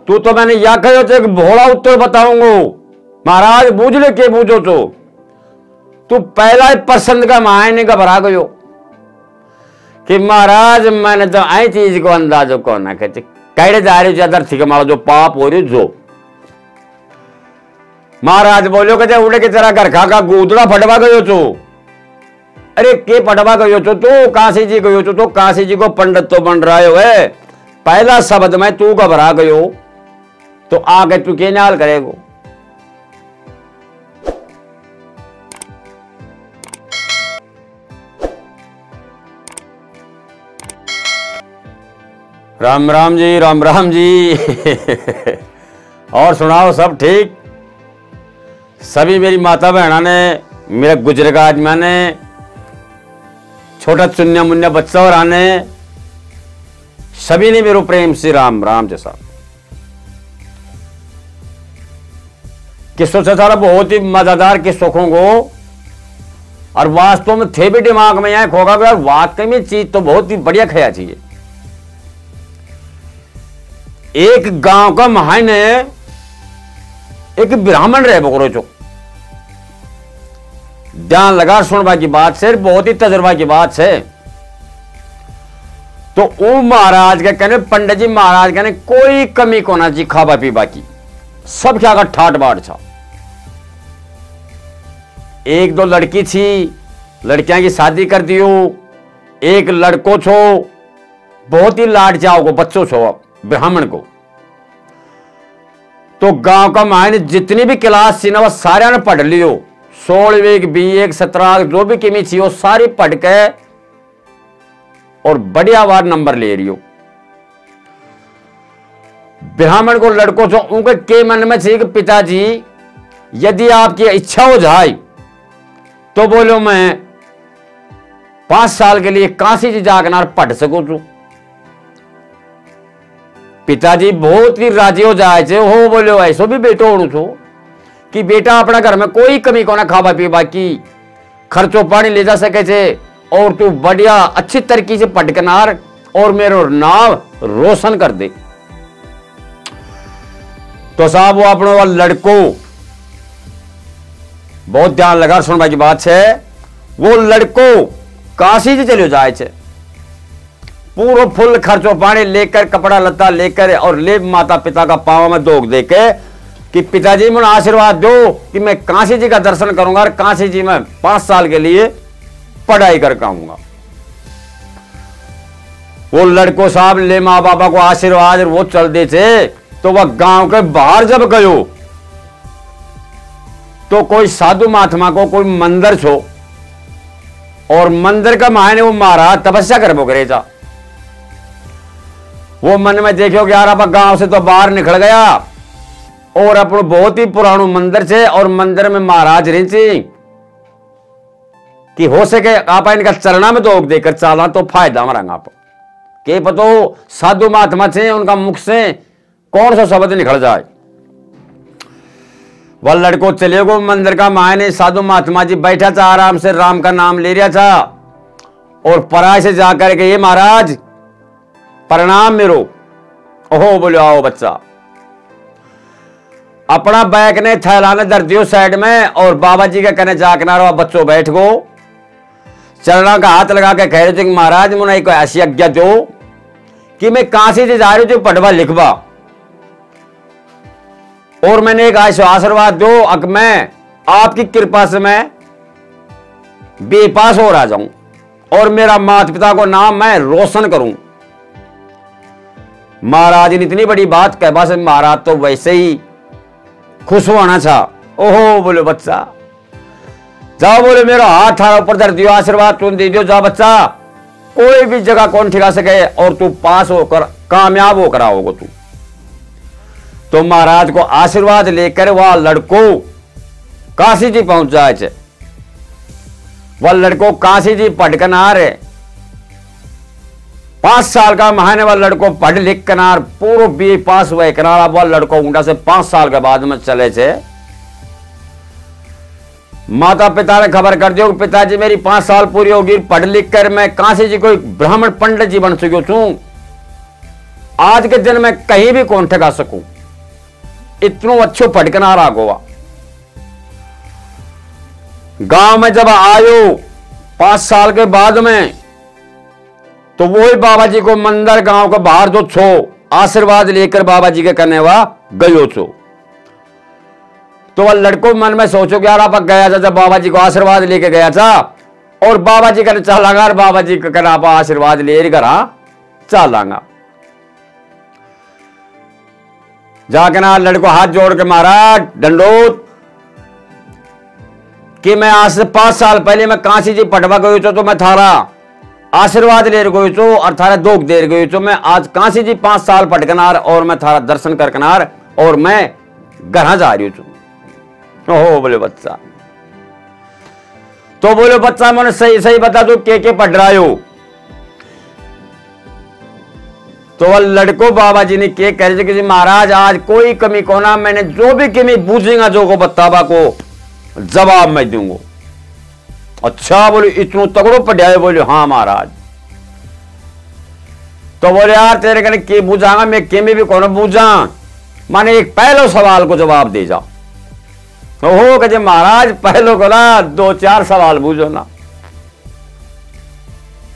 तू तो मैंने या कहो थे कि भोला उत्तर बताऊंगो। महाराज बूझ ले के बूझो तो तू पहला ही पसंद का मायने घबरा गयो कि महाराज मैंने तो आई चीज को अंदाजो को ना कहते कैडे जा रही ज्यादा ठीक मारो जो पाप हो रही जो। महाराज बोलो कहते उड़े की तरह घर खा का गोदड़ा फटवा गयो तो। अरे के फटवा गयो तो काशी जी गयो तो काशी जी को पंडित तो बन रहा है। पहला शब्द में तू घबरा गयो तो आगे तू के नाल करेगो। राम राम जी, राम राम जी। और सुनाओ सब ठीक? सभी मेरी माता बहना ने, मेरे गुजर का आदमी ने, छोटा चुन्या मुन्या बच्चा और आने सभी ने मेरे प्रेम से राम राम जैसा। किस्सों से सारा बहुत ही मजेदार किस्सों को और वास्तव में थे भी दिमाग में यहाँ खोगा यार वाकई में चीज तो बहुत ही बढ़िया खाया चाहिए। एक गांव का महान है, एक ब्राह्मण रहे बकरो चो। ध्यान लगा सुनवा की बात से, बहुत ही तजुर्बा की बात से। तो वो महाराज के कहने, पंडित जी महाराज कहने कोई कमी को ना जी खावा पीवा की, सब क्या का ठाट बाट था। एक दो लड़की थी, लड़कियां की शादी कर दियो। एक लड़को छो, बहुत ही लाड चाव को बच्चों छो ब्राह्मण को। तो गांव का मायने जितनी भी क्लास थी ना वो सारे ने पढ़ लियो। 16वीं 20 17 जो भी किमी थी वो सारी पढ़ के और बढ़िया वार नंबर ले रही हो। ब्राह्मण को लड़कों से उनके के मन में थी कि पिताजी यदि आपकी इच्छा हो जाए तो बोलो मैं 5 साल के लिए काशी जी जाकर पढ़ सकूं छू। पिताजी बहुत ही राजी हो जाए हो बोलो ऐसो भी बेटो होड़ू छो कि बेटा अपना घर में कोई कमी को ना खावा पीवा की, खर्चो पानी ले जा सके छे और तू बढ़िया अच्छी तरीके से पढ़ कर और मेरा नाम रोशन कर दे। तो साहब वो अपनों लड़को बहुत ध्यान लगा सुनवा की बात है। वो लड़को काशी जी चलो जाए छे, पूरा फुल खर्चो पानी लेकर कपड़ा लत्ता लेकर और ले माता पिता का पांव में दोग देके कि पिताजी मुझे आशीर्वाद दो कि मैं काशी जी का दर्शन करूंगा और काशी जी में 5 साल के लिए पढ़ाई करके आऊंगा। वो लड़को साहब ले माँ बाबा को आशीर्वाद वो चल दे थे। तो वह गांव के बाहर जब गयो तो कोई साधु महात्मा को कोई मंदिर छो और मंदिर का मायने वो महाराज तपस्या कर बोकरे था। वो मन में देखो कि यार अब गांव से तो बाहर निकल गया और अपनो बहुत ही पुरानो मंदिर से और मंदिर में महाराज रही कि हो सके आप इनका चरणा में तो देकर चाला तो फायदा हमारा आप के पतो साधु महात्मा से उनका मुख से कौन सा शब्द निकल जाए। वह लड़को चले गो मंदिर का मायने, साधु महात्मा जी बैठा था आराम से, राम का नाम ले रहा था और पराय से जाकर के ये महाराज प्रणाम मेरो। ओहो बोलो आओ बच्चा। अपना बैग ने थैला ने धर दियो साइड में और बाबा जी के कहने जाकर बच्चों बैठ गो। चरणा का हाथ लगा के कह रहे थे कि महाराज मुझे एक ऐसी आज्ञा दो कि मैं काशी से जा रही हूं पढ़वा लिखवा और मैंने एक आशीर्वाद दो अगर मैं आपकी कृपा से मैं बेपास हो रहा जाऊं और मेरा माता पिता को नाम मैं रोशन करूं। महाराज ने इतनी बड़ी बात कह बस महाराज तो वैसे ही खुश होना था। ओहो बोले बच्चा जाओ, बोले मेरा हाथ थारा ऊपर धर दियो, आशीर्वाद तुम दे दियो, जा बच्चा कोई भी जगह कौन ठिका सके और तू पास होकर कामयाब होकर आओगे तू। तो महाराज को आशीर्वाद लेकर वह लड़को काशी जी पहुंच जाए। वह लड़को काशी जी पढ़कर आ रहे 5 साल का महीने वाला लड़को पढ़ लिख कर पूरा BA पास हुए किनारा वह लड़को ऊंडा से 5 साल के बाद में चले थे। माता पिता ने खबर कर दियो पिताजी मेरी 5 साल पूरी होगी, पढ़ लिख कर मैं काशी जी को ब्राह्मण पंडित जी बन चुकी हूं आज के दिन में कहीं भी कौन ठगा सकूं, इतनो अच्छो फटकना रहा गोवा। गांव में जब आयो 5 साल के बाद में, तो वही बाबा जी को मंदिर गांव के बाहर जो छो आशीर्वाद लेकर बाबा जी के कहने वा गयो छो। तो वह लड़को मन में सोचो कि यार आप गया था, जब बाबा जी को आशीर्वाद लेके गया था और बाबा जी कहने चलांगा, बाबा जी का कहना आप आशीर्वाद ले कर चलांगा। जाके ना लड़को हाथ जोड़ के महाराज दंडोत कि मैं आज से 5 साल पहले मैं काशी जी पटवा गयो तो मैं थारा आशीर्वाद ले गयो तो और थारा दुख दे गयो तो मैं आज काशी जी 5 साल पटकनार और मैं थारा दर्शन करकनार और मैं घर जा रही हूं। ओहो बोले बच्चा, तो बोले बच्चा मैंने सही सही बता दो के पढ़ रहा हो। तो वह लड़को बाबा जी ने के कह रहे महाराज आज कोई कमी को ना, मैंने जो भी कमी पूछेगा जो को बतावा को जवाब मैं दूंगा। अच्छा बोले इतनो तगड़ो पढ़ाए, बोले हाँ महाराज। तो बोले यार तेरे कहने के पूछांगा, मैं के में भी कौन पूछा, माने एक पहले सवाल को जवाब दे जा। हो कहे महाराज पहलो को ना 2-4 सवाल पूछो ना।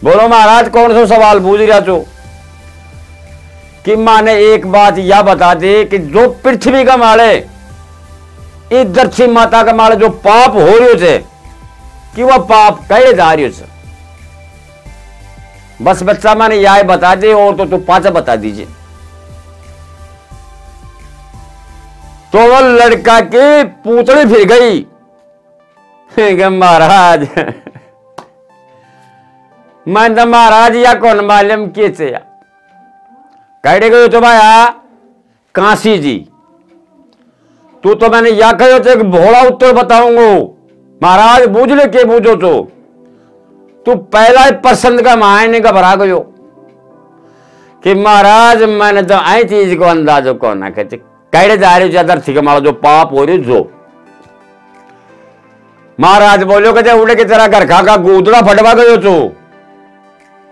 बोलो महाराज कौन सा सवाल पूछ रहा छो। कि माने एक बात यह बता दे कि जो पृथ्वी का माले इस दक्षिण माता का माले जो पाप हो रहे थे कि वह पाप कहे जा रहे थे। बस बच्चा माने यह बता दे और तो तू 5 बता दीजिए। तो वह लड़का की पूतली फिर गई महाराज मैं तो महाराज या कौन मालूम कैसे कह गयो तो भाया काशी जी तू तो मैंने या कहो तो एक भोला उत्तर बताऊंगा महाराज बूझ ले के बूझो तो तू पहला ही पसंद का मायने घबरा गयो कि महाराज मैंने तो आई चीज को अंदाजो कौन ना कहते कहने जा रहे ज्यादा ठीक है जो पाप हो रही जो महाराज बोलो कहते उड़े की तरह घर खा का गोदड़ा फटवा गयो तो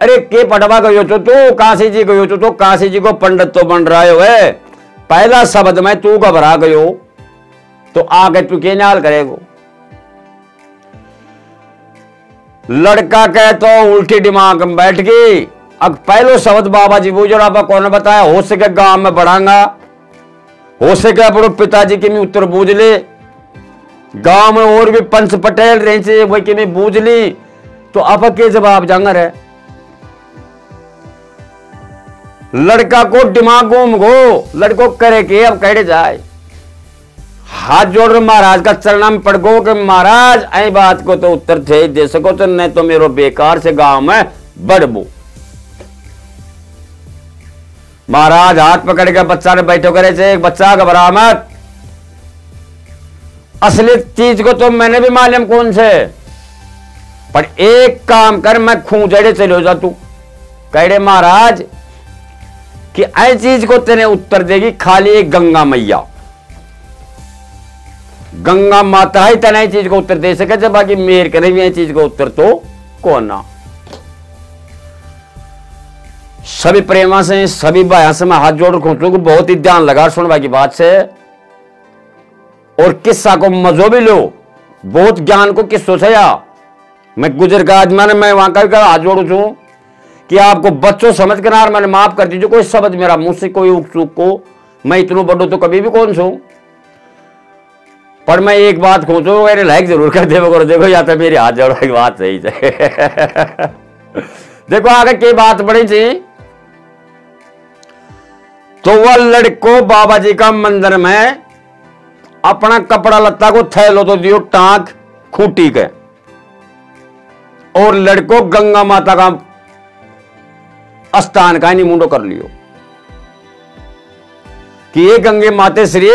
अरे के पटवा गयो तो तू काशी जी गयो तो काशी जी को पंडित तो बन रहा है पहला शब्द में तू घबरा गयो तो आगे तू के नाल करेगो। लड़का कहे तो उल्टी दिमाग में बैठ गई। अब पहलो शब्द बाबा जी बूझो आप कौन बताया हो सके गांव में बढ़ांगा हो सके अपने पिताजी की मैं उत्तर बूझ ले गांव में और भी पंच पटेल रहे वही की मैं बूझ ली तो आप के जवाब जांगा रहे। लड़का को दिमाग घूम गो लड़को करे के अब कहने जाए हाथ जोड़ महाराज का चरणा में पड़ गो कि महाराज ऐ बात को तो उत्तर थे दे सको तो नहीं तो मेरो बेकार से गांव में बढ़बो। महाराज हाथ पकड़ के बच्चा ने बैठो करे थे एक बच्चा घबरा मत असली चीज को तो मैंने भी मालूम कौन से पर एक काम कर मैं खूंजड़े चले जा तू कहड़े महाराज कि ऐ चीज को तेने उत्तर देगी खाली एक गंगा मैया गंगा माता ही तेने चीज को उत्तर दे सके जब बाकी मेर करे भी चीज को उत्तर तो कौन ना। सभी प्रेमा से सभी भाइयों से मैं हाथ जोड़ खोचू को बहुत ही ध्यान लगा सुनवा की बात से और किस्सा को मजो भी लो बहुत ज्ञान को किस्सों से या मैं गुजर का आदमी मैं वहां का हाथ जोड़ू छू कि आपको बच्चों समझ कर नार मैंने माफ कर दीजिए कोई शब्द मेरा मुंह से कोई उक चूक को मैं इतनो बड़ो तो कभी भी कौन छू पर मैं एक बात खोचो मेरे लाइक जरूर कर देखो या तो मेरी हाथ जोड़ो की बात सही है देखो आगे की बात बड़ी थी। तो वह लड़को बाबा जी का मंदिर में अपना कपड़ा लत्ता को थैलो तो दियो टांक खूंटी के और लड़को गंगा माता का स्थान का नहीं मुंडो कर लियो कि ये गंगे माते श्री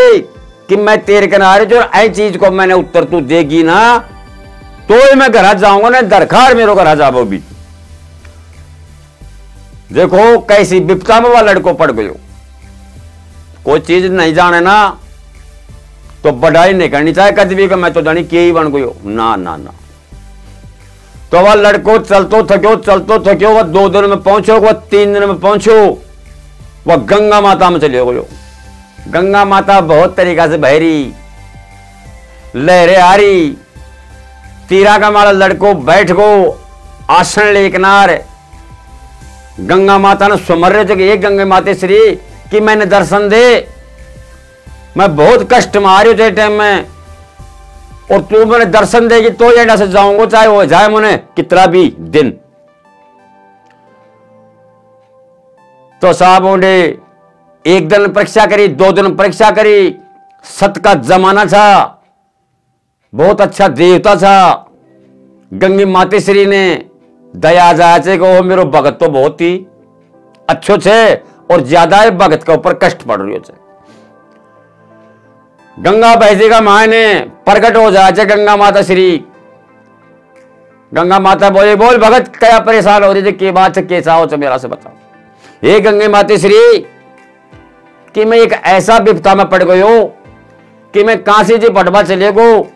कि मैं तेरे किनारे जो ऐ चीज को मैंने उत्तर तू देगी ना तो मैं घर जाऊंगा ना दरखार मेरो घर जाओ भी। देखो कैसी विपता में वह लड़को पड़ गयो कोई चीज नहीं जाने ना तो बढ़ाई नहीं करनी चाहे कदमी का मैं तो जानी के ही बन गयो ना ना ना। तो वह लड़को चलतो थक्यो वह 2 दिन में पहुंचो वह 3 दिन में पहुंचो वह गंगा माता में चले गयो। गंगा माता बहुत तरीका से बहरी, लहरे आ रही, तीरा का माला लड़को बैठ गो आसन ले किनार। गंगा माता ने सुमर रहे थे कि एक गंगा माते श्री कि मैंने दर्शन दे, मैं बहुत कष्ट में आ रही हूँ टाइम में, और तू मैंने दर्शन देगी तो एडा से जाऊंगा, चाहे हो जाए मुने कितना भी दिन। तो साहब उन्हें एक दिन परीक्षा करी, 2 दिन परीक्षा करी। सत का जमाना था, बहुत अच्छा देवता था। गंगी माते श्री ने दया जाए को मेरो भगत तो बहुत ही अच्छो छे और ज्यादा भगत के ऊपर कष्ट पड़ रही है। गंगा बहसी का मायने प्रकट हो जाए गंगा माता श्री। गंगा माता बोले बोल भगत क्या परेशान हो रही थी, के बात से कैसा हो मेरा से बताओ। हे गंगे माता श्री कि मैं एक ऐसा विपदा में पड़ गयो कि मैं काशी जी पटवा चले गो,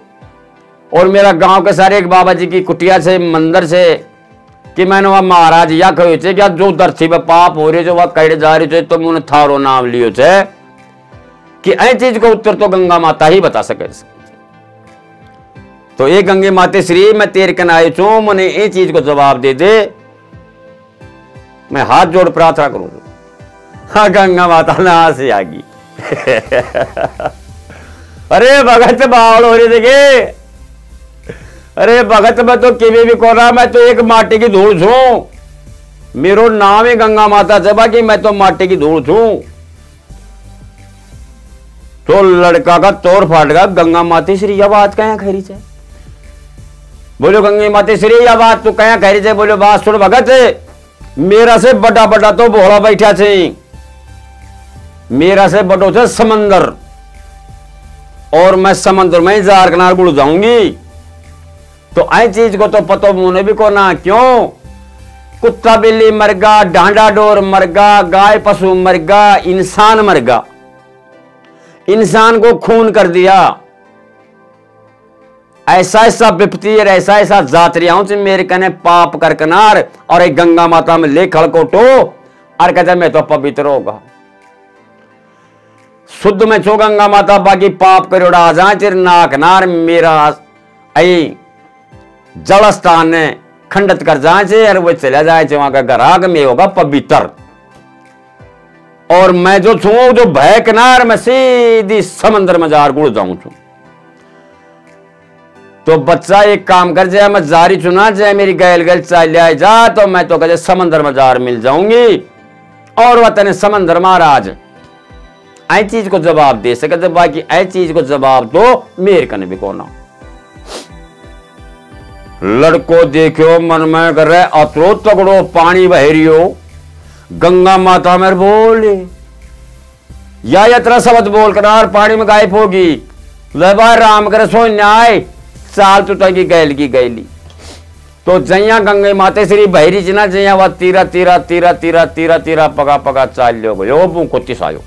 और मेरा गांव के सारे एक बाबा जी की कुटिया से मंदिर से कि मैंने वहां महाराज या कहो थे क्या जो धरती में पाप हो रहे जो वह कड़े जा रहे थे तो मैंने थारो नाम लियो थे कि ऐ चीज को उत्तर तो गंगा माता ही बता सके। तो ये गंगे माते श्री मैं तेरे कन आयो छू, मैंने ये चीज को जवाब दे दे, मैं हाथ जोड़ प्रार्थना करूं। हाँ गंगा माता ना से आगी। अरे भगत बावल हो रही देखे, अरे भगत मैं तो किवी भी को रहा, मैं तो एक माटी की धूल छू, मेरो नाम ही गंगा माता से बाकी मैं तो माटी की धूल छू। तो लड़का का तोड़ फाट गया, गंगा माता श्री यह बात कहाँ खैरी से। बोलो गंगा माता श्री यह बात तू कहाँ खैरी से। बोलो बात सुन भगत, मेरा से बड़ा बड़ा तो भोला बैठा छे, मेरा से बड़ो से समंदर, और मैं समंदर में जार किनार गुड़ जाऊंगी। तो आई चीज को तो पतो मुने भी को ना, क्यों कुत्ता बिल्ली मर गा, डांडा डोर मर गा, गाय पशु मर गा, इंसान मर गा, इंसान को खून कर दिया। ऐसा ऐसा विपत्ति और ऐसा ऐसा जातरियाओं से मेरे कने पाप कर कनार, और एक गंगा माता में ले खड़कोटो और कहते मैं तो पवित्र होगा, शुद्ध में छो गंगा माता, बाकी पाप करोड़ा आ जाए चिर नाक नार मेरा आई जल स्थान ने खंडित कर जाए और वो चला जाए वहां का ग्राहक में होगा पवित्र। और मैं जो छू जो भय किनार में सीधी समंदर में जार गुड़ जाऊं छू। तो बच्चा एक काम कर जाए, मैं जारी चुना जाए मेरी गैल गैल चाल ले जा, तो मैं तो कहे समंदर में जार मिल जाऊंगी, और वह तेने समंदर महाराज ऐ चीज को जवाब दे सके। बाकी ऐ चीज को जवाब दो मेरे कने भी कोना। लड़को देखो मन में कर रहे अतरो तगड़ो पानी बहरियो, गंगा माता मेरे बोले या यत्रा शब्द बोल कर पानी में गायब होगी। लबा राम कर सो न्याय चाल तुता की गैल की गैली। तो जैया गंगा माता श्री बहरी जना जैया वह तीरा तीरा तीरा तीरा तीरा तीरा पगा पगा चाल लो गयो कुत्तीस आयो।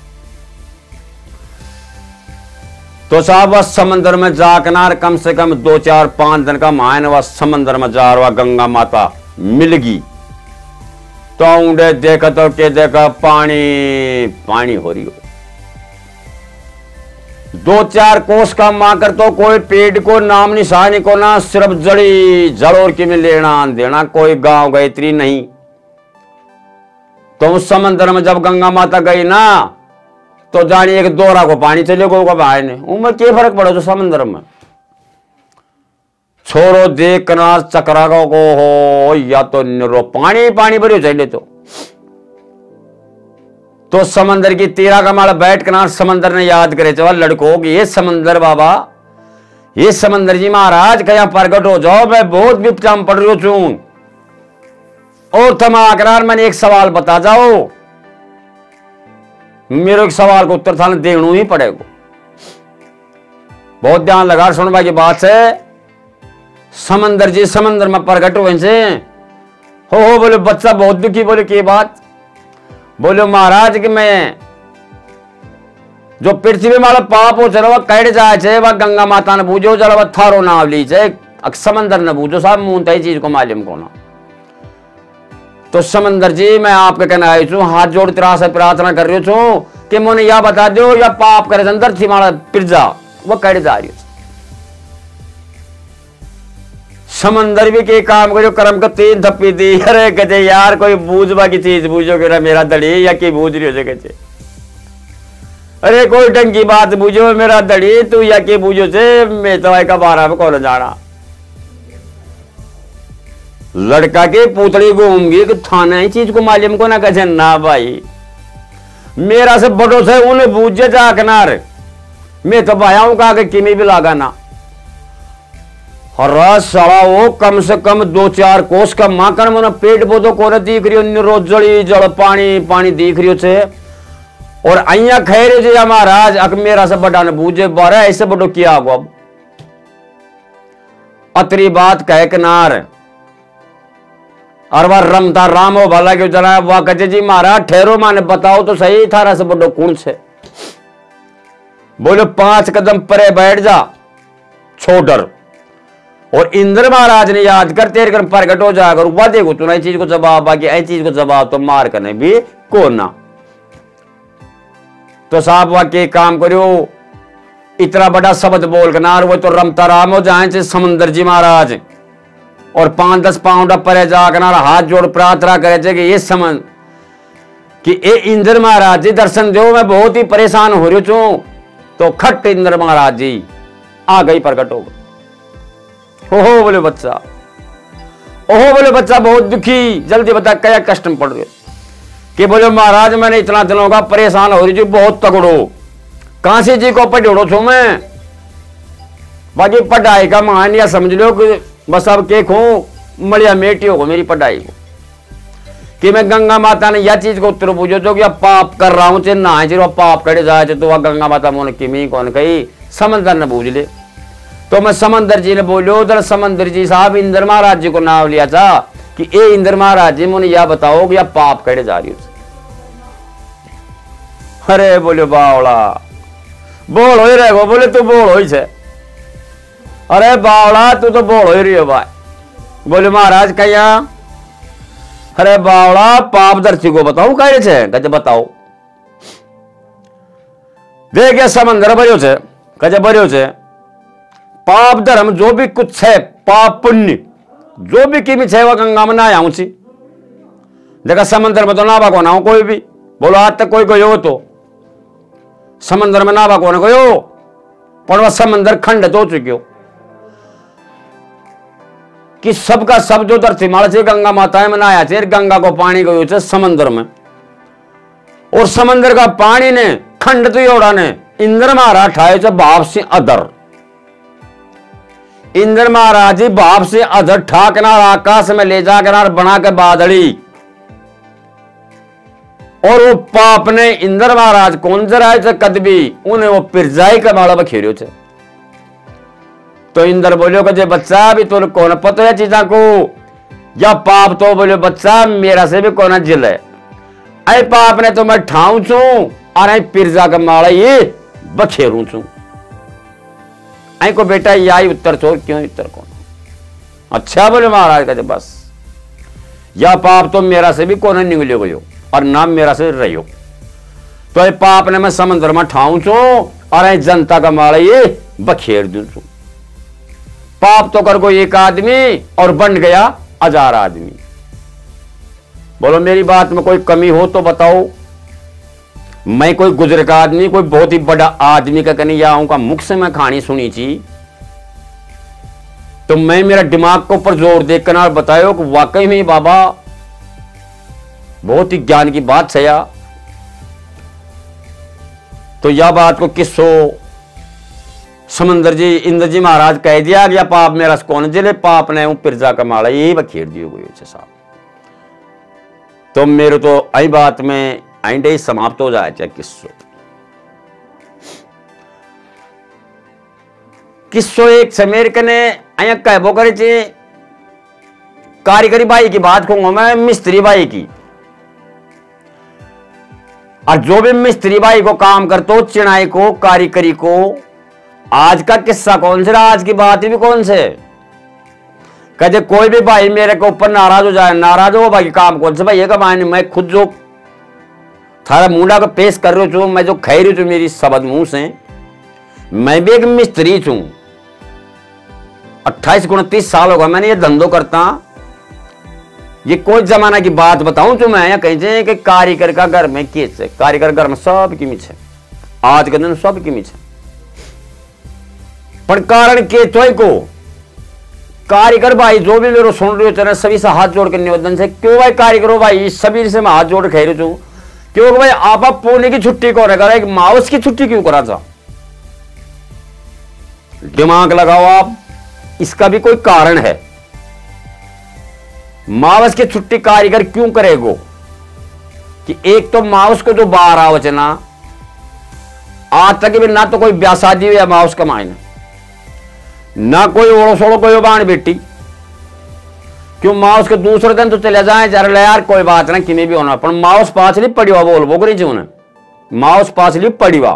तो साहब वह समंदर में जा किनार कम से कम 2 4 5 दिन का मायने वह समंदर में जा रहा गंगा माता मिलगी। तो उन्हें देखा तो के देखा पानी पानी हो रही हो। 2 4 कोस का मां कर तो कोई पेड़ को नाम निशानी को ना, सिर्फ जड़ी जड़ोर की में लेना देना, कोई गांव गायत्री नहीं। तो उस समंदर में जब गंगा माता गई ना, तो जानी एक दोरा को पानी चले गो भाई ने उम्र के फर्क पड़ो तो समंदर में छोरो देख किनार चकरा को हो या तो निरो पानी पानी भरियो चले। तो समंदर की तीरा का माला बैठ किनार समंदर ने याद करे चल लड़को कि ये समंदर बाबा, ये समंदर जी महाराज कहीं प्रकट हो जाओ, मैं बहुत विपदा में पड़ रही हूं। और थमा किनार मैंने एक सवाल बता जाओ, मेरे एक सवाल को उत्तर थाने देना ही पड़ेगा। बहुत ध्यान लगा सुनवा की बात है। समंदर जी समंदर में प्रकट हुए से हो बोले बच्चा बहुत दुखी। बोले की बात? बोले महाराज कि मैं जो पृथ्वी माला पाप हो चलो वह कैड जाए वह गंगा माता ने बूझो चलो वह थारो नाव ली समंदर ने बूझो साहब मुंह तय चीज को मालूम को ना। तो समंदर जी मैं आपके कहना आई छू, हाथ जोड़ तेरा से प्रार्थना कर रही छू कि मुझे या बता दो या पाप करे अंदर थी मारा पिरजा वो कड़े जा रही। समंदर भी के काम करो कर्म का 3 थप्पी दी। अरे कहते यार कोई बूझबा की चीज बूझो कि मेरा दड़ी या की बूझ रही हो कहते। अरे कोई ढंग की बात बूझो मेरा दड़ी तू या के बूझो से मैं तो का बारह में कौन जाना। लड़का के पुतली घूमगी कि थाना ही चीज को मालूम को ना कहे ना भाई मेरा से बड़ो से उन्हें बूझे जा किनार मैं तो भाया हूं कहा कि किमी भी लागा ना। हर साला वो कम से कम 2-4 कोस का माकन मन पेट बोधो को दिख रही हो रोज जड़ी जड़ पानी पानी दिख रही से और अइया खैरे जे महाराज अक मेरा से बड़ा ने बूझे बारह ऐसे बड़ो किया गो। अब अतरी बात कह किनार और वह रमता राम हो भला क्यों चला वह कहे जी महाराज ठहरो माने बताओ तो सही थारा से बड़ो कौन से। बोलो 5 कदम परे बैठ जा छोड़र और इंद्र महाराज ने याद कर तेरे कर प्रगट हो जाकर वह देखो तू चीज को जवाब बाकी ऐसी चीज को जवाब तो मार करने भी को ना। तो साहब वह के काम करो इतना बड़ा शब्द बोल कर वो तो रमता राम हो जाए समंदर जी महाराज और 5-10 पाउंड परे जाकर हाथ जोड़ प्रार्थना करे कि ये समझ कि ए इंद्र महाराज जी दर्शन दो मैं बहुत ही परेशान हो रही हूं। तो खट इंद्र महाराज जी आ गई प्रकट हो गई। ओहो बोले बच्चा ओहो बोले बच्चा बहुत दुखी जल्दी बता क्या कष्ट में पड़ गए कि बोले महाराज मैंने इतना दिनों का परेशान हो रही थी बहुत तगड़ो कांसी जी को पढ़ो छू मैं बाकी पढ़ाई का मान या समझ लो कि बस अब के खो मड़िया मेटी हो मेरी पढ़ाई को कि मैं गंगा माता ने यह चीज को उत्तर पूछो तो कि पाप कर रहा हूं ना है पाप करे जाए तो वह गंगा माता मोने किमी कौन कही समंदर ने बूझ ले। तो मैं समंदर जी ने बोलो उधर समंदर जी साहब इंद्र महाराज जी को नाम लिया था कि ए इंद्र महाराज जी मुझे यह बताओ कि यह पाप करे जा रही हो। अरे बोलो बावड़ा बोल हो रहे हो बोले तू बोल हो छे। अरे बावड़ा तू तो बोल हो रही हो भाई। बोले महाराज क्या अरे बावड़ा पाप दर्शी को बताऊ कहे छे कहते बताओ देख समंदर भरियो छे कहते भरियो छे पाप धर्म जो भी कुछ है पाप पुण्य जो भी की है वह गंगा में ना आऊं सी देखा समंदर में तो नावा को ना हो कोई भी। बोलो आज तक कोई गयो तो समंदर में नावा को ना गयो पर वह समंदर खंडित हो चुकी हो कि सबका सब जो धरती माला से गंगा माता में नहाया थे गंगा को पानी गयो थे समंदर में और समंदर का पानी ने खंडित योड़ा ने इंद्र महाराज ठाए थे बाप से अदर। इंद्र महाराज जी बाप से अदर ठाकनार आकाश में ले जाकर बना के बादड़ी और वो पाप ने इंद्र महाराज कौन जराए थे कदबी उन्हें वो पिरजाई का माला बखेरियो थे। तो इंद्र बोलो कि बच्चा भी तो कौन पता है चीजा को या पाप तो बोलो बच्चा मेरा से भी कौन जिल है ऐ पाप ने तो मैं ठाऊ छू और पिरजा का माला ये बखेरू छू ऐ को बेटा यही उत्तर छोड़ क्यों उत्तर कौन। अच्छा बोले महाराज कहते बस या पाप तो मेरा से भी कौन निकले गयो और नाम मेरा से रहियो। तो ये पाप ने मैं समंदर में ठाऊ छू और जनता का माला ये बखेर दू छू। पाप तो कर को एक आदमी और बन गया 1000 आदमी। बोलो मेरी बात में कोई कमी हो तो बताओ। मैं कोई गुजर का आदमी कोई बहुत ही बड़ा आदमी का कहीं या का मुख से मैं कहानी सुनी थी तो मैं मेरा दिमाग को ऊपर जोर देकर बतायो कि वाकई में बाबा बहुत ही ज्ञान की बात है। तो यह बात को किसो समंदर जी इंद्र जी महाराज कह दिया गया पाप मेरा कौन जिले पाप ने पिरजा का माला यही बखेर दियो गई साहब। तो मेरे तो आई बात में आइंडे समाप्त हो जाए चाहे किस्सो एक समेर कने आया कहबो करे चे कारीगरी बाई की बात कहूंगा मैं मिस्त्री बाई की। और जो भी मिस्त्री बाई को काम करते हो चिनाई को कारीगरी को आज का किस्सा कौन से आज की बात भी कौन से कहे कोई भी भाई मेरे के ऊपर नाराज हो जाए, नाराज हो भाई काम कौन से भाई ये कमाने, मैं खुद जो थारा मुंडा को पेश कर रही हूँ, मैं जो खाई रही हूँ मेरी शब्द मुंह से, मैं भी एक मिस्त्री हूं। 28-29 साल होगा मैंने ये धंधो करता। ये कोई जमाना की बात बताऊं तो मैं कहीं कि कारीगर का घर में कैसे, कारीगर घर में सब की मिछ है, आज के दिन सब की मिछ है। पर कारण के तो को कारीगर भाई जो भी मेरे सुन रहे हो सभी से हाथ जोड़ के निवेदन से, क्यों भाई कारीगरों भाई सभी से मैं हाथ जोड़ के कह रही हूं, क्योंकि भाई आप पुणे की छुट्टी कौन करा, एक माउस की छुट्टी क्यों करा था? दिमाग लगाओ आप, इसका भी कोई कारण है। मावस की छुट्टी कारीगर क्यों करेगो कि एक तो माउस को जो बाहर आवचना आज तक भी ना तो कोई ब्याह शादी हुई है माउस का मायने, ना कोई ओड़ो सोड़ो कोई बाण बेटी, क्यों माउस के दूसरे दिन तो चले जाए जर ले यार कोई बात ना किमें भी होना, पर माउस पास नहीं पड़ी हुआ बोल वो नहीं उन्हें माउस पास नहीं पड़ी हुआ,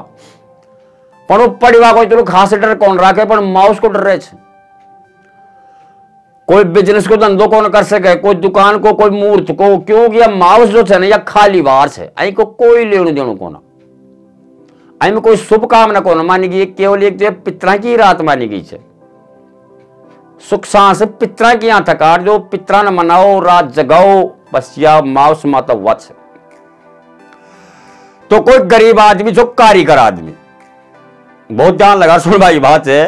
पर वो पड़ी हुआ कोई तो खास डर कौन रखे, पर माउस को डर रहे छे। कोई बिजनेस को धंधो कौन कर सके, कोई दुकान को, कोई मूर्त को, क्योंकि यह माउस जो है ना या खाली बार है, आई को कोई लेने देने को ना, आई में कोई शुभ कामना को ना मानी गई, केवल एक जो पितरा की रात मानी गई है। सुख सांस पितरा की यहां थकार जो पितरा न मनाओ रात जगाओ, बस या माउस माता वत्स। तो कोई गरीब आदमी जो कारीगर आदमी, बहुत ध्यान लगा सुन भाई बात है,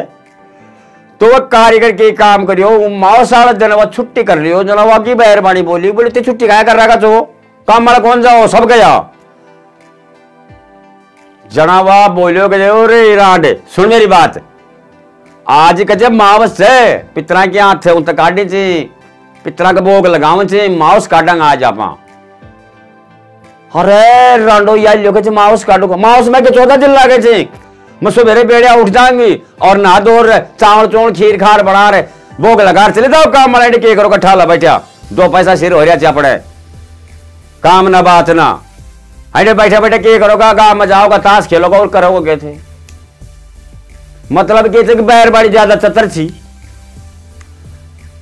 तो वह कारीगर के काम करियो, वो माउस वाला जनवा छुट्टी कर लियो, जनवा की मेहरबानी बोली, बोले ते छुट्टी क्या कर रहा तो काम वाला कौन जाओ सब गया। जनावा बोलियो कि रे रांडे सुन मेरी बात, आज का जब मावस है पितरा के हाथ है उन तक काटनी चाहिए, पितरा का भोग लगाव चाहिए, माउस काटांगा आज आप। अरे रांडो यार लोग माउस काटूंगा, माउस में 14 दिन लागे थे, मैं सुबह बेड़िया उठ जाऊंगी और नहा धो रहे चावल चोल खीर खार बना रहे भोग लगा चले जाओ काम वाला के करो कट्ठा ला बैठा 2 पैसा सिर हो रहा चापड़े काम ना बात ना, अरे बैठे बैठे के करोगा गाँव में जाओगा ताश खेलोगा और करोगे क्या थे, मतलब क्या थे कि बैरबाड़ी ज्यादा चतर थी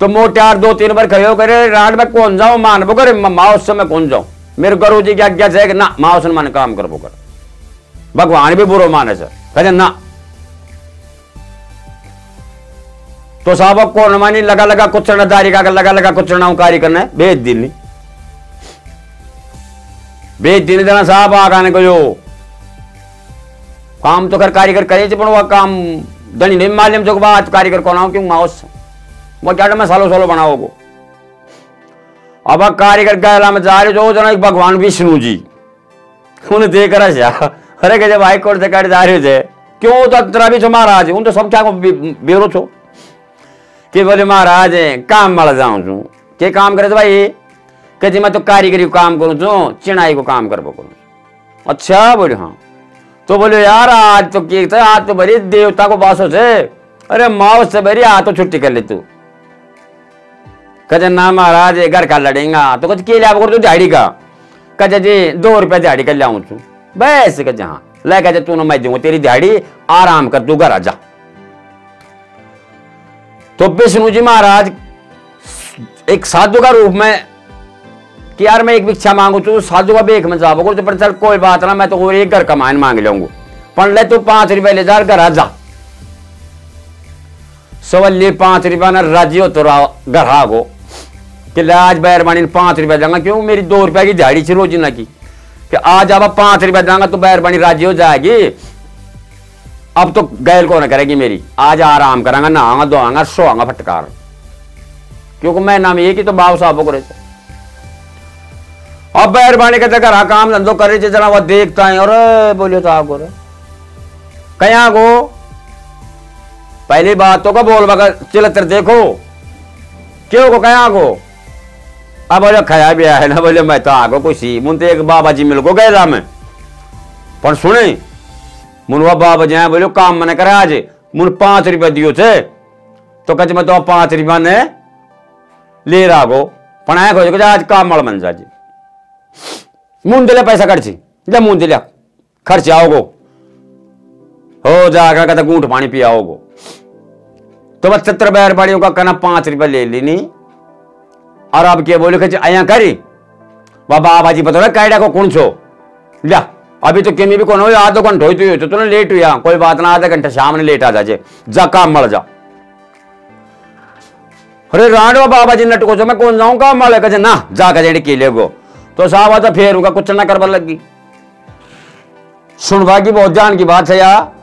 तो मोटे 2-3 बार खड़े करे रात में कौन जाऊं मान करे माउस से मैं कौन जाऊं, मेरे गुरु जी की आज्ञा है कि ना माउस मन काम कर कर, भगवान भी बुरो माने से कहते ना, तो साहब कौन मानी लगा लगा कुचना दारी का लगा लगा कुचना कार्य करना है भेज दिन नहीं, भेज दिन देना साहब आगाने को जो काम तो कर कारीगर करे थे, पर वह काम धनी नहीं मालूम जो बात कारीगर कौन आऊं क्यों माउस वो क्या मैं सालों सालों बनाओगो। अब कारीगर गैला में जा रहे जो जना एक भगवान विष्णु जी उन्हें देख रहा अरे के जब हाईकोर्ट से काट जा रहे थे क्यों तो तेरा भी महाराज उन तो सब क्या बेरो छो कि बोले महाराज काम वाला जाऊं छू के काम करे भाई कहते मैं तो कारीगरी काम करूं छू चिनाई को काम कर करूं। अच्छा बोले हाँ, तो बोले यार आज तो क्या था आज तो बड़ी देवता को बासो से, अरे माओ से बड़ी आज तो छुट्टी कर ले तू, कहते ना महाराज घर का लड़ेगा तो कहते के लिया तो दिहाड़ी का, कहते जी 2 रुपया दिहाड़ी कर लियाऊं छू बस, कहते हाँ ले कहते तू ना मैं दूंगा तेरी दिहाड़ी आराम कर तू घर आ जा। तो विष्णु जी महाराज एक साधु का रूप में कि यार मैं एक भिक्षा मांगू तू साधु का बेख में जाओ तो पर चल कोई बात ना मैं तो एक घर का मान मांग लूंगा, पर ले तू 5 रुपए ले जा घर आ जा। सवल्ली 5 रुपया ना राजी हो तो घर आ गो कि आज बैरबानी 5 रुपया देंगा, क्यों मेरी 2 रुपया की दिहाड़ी थी रोजीना की कि आज अब 5 रुपया देंगा तो बैरबानी राजी हो जाएगी, अब तो गैल कौन करेगी मेरी, आज आराम करांगा नहाऊंगा धोआंगा सोआंगा फटकार, क्योंकि मैं नाम ये कि तो बाबू साहब को रहते अब बैरबानी कहते घर काम धंधो कर रहे थे जना वो देखता है और बोलियो तो आपको कया गो पहली बात तो का बोल बगा चिलतर देखो क्यों को कया गो, अब बोले खाया भी है ना, बोले मैं तो आगो कोई सी मुझे एक बाबा जी मिल को गए में पर सुने मुनवा बाबा जी बोलो काम मैंने करे आज मुन 5 रुपया दियो थे तो कहते मैं तो 5 रुपया ने ले रहा गो पण खोज आज काम वाला बन जा जी मुंह दिले पैसा खर्ची जब मुंह दिलिया खर्च आओगो हो जाएगा कहते गूंठ पानी पियाओगो। तो बस 70 बैरबाड़ियों का कहना 5 रुपये ले लेनी। और अब क्या बोले कि आया करी बाबा बाजी बता कैडा को कौन छो लिया अभी तो केमी भी कौन हो आधो घंटा हुई तो तुमने लेट हुआ कोई बात ना आधा घंटा शाम ने लेट आ जाए जा काम मर जा। अरे रांडवा बाबा जी नटको जो मैं कौन जाऊं काम मर कहे ना जाकर जेडी केले गो तो साहब आता फेर उनका कुछ ना करवा लगी। सुनवा की बहुत जान की बात है यार।